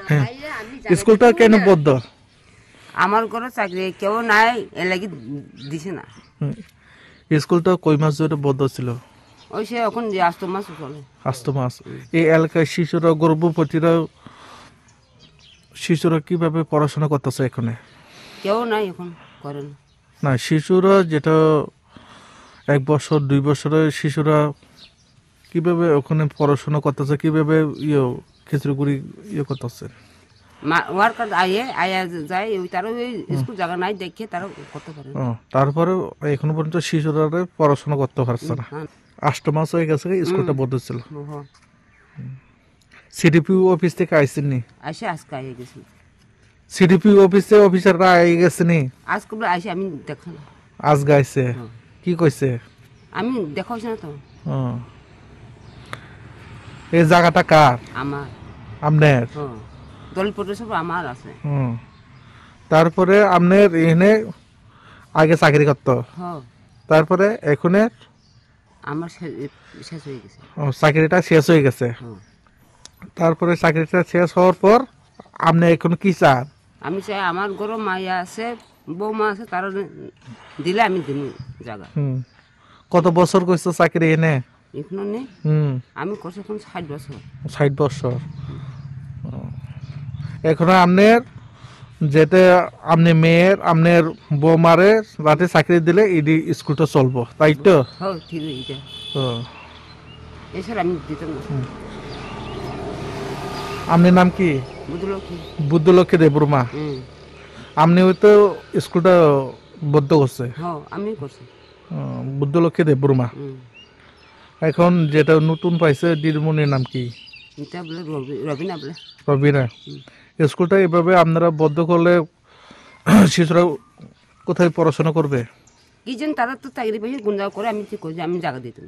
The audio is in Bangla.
হ্যাঁ স্কুলটা কেন বদ্ধ? আমার ঘরে চাকরি কেউ নাই এর লাগি দিছে না। স্কুলটা কই মাস ধরে বদ্ধ ছিল? ওই সে এখন যে 8 মাস চলে। 8 মাস। এই এলাকায় শিশুরা গর্ভবতীরা শিশুরা কিভাবে পড়াশোনা করতেছে এখানে? কেউ নাই এখন করে না। না শিশুরা যেটা 1 বছর 2 বছরের শিশুরা কিভাবে ওখানে পড়াশোনা করতেছে, কিভাবে খিচুড়ি করতেছে? ওয়ার্কার আয়া যায় ওই তারা ওই স্কুল জায়গা নাই দেখে তারা করতে পারে। তারপরে এখন পর্যন্ত শিশুরা পড়াশোনা করতে পারছে না। 8 মাস হয়ে গেছে স্কুলটা বন্ধ ছিল। সিডিপি অফিস থেকে আইসেননি? আসে আজকে আইয়ে গেছি। সিডিপি অফিসে অফিসাররা আই গেছেনি? আজকে আইসে আমি দেখো না। আজ গাইছে কি কইছে? আমি দেখাইছি না তো। এই জায়গাটা কার? আমার। আপনার? দলপত্র সব আমার আছে। তারপরে আপনার এখানে আগে চাকরি করতো, তারপরে এখানে আমার শেষ হয়ে গেছে। চাকরিটা শেষ হয়ে গেছে। তারপরে চাকরিটা শেষ হওয়ার পর আপনি এখন কি চান? আমি চাই আমার ঘরে মাইয়া আছে বৌমা আছে তারা দিলে আমি দিন জায়গা। কত বছর করছো চাকরি এনে? এখনো নেই। আমি করছি এখন 60 বছর। 60 বছর। এখন আপনার যেতে আপনি মেয়ের আপনার বৌমারে রাতে চাকরি দিলে ইডি স্কুলটা চলবো, তাই তো? হ্যাঁ ঠিক আছে। এছাড়া আমি দিতাম না। আপনার নাম কি? বুদ্ধলক্ষ্মী। বুদ্ধলক্ষ্মী দেববর্মা। আপনি হয়তো স্কুলটা বদ্ধ করছে? হ্যাঁ আমি করছি। বুদ্ধলক্ষ্মী দেববর্মা। এখন যেটা নতুন পাইছে দিদিমণির নাম কি? এটা বলে রবিনা বলে। রবিনা। স্কুলটা এভাবে আপনারা বদ্ধ করলে শিশুরা কোথায় পড়াশোনা করবে? কি যেন তারা তো চাকরি পেয়ে গুঞ্জা করে আমি ঠিক করি আমি জায়গা দিতাম।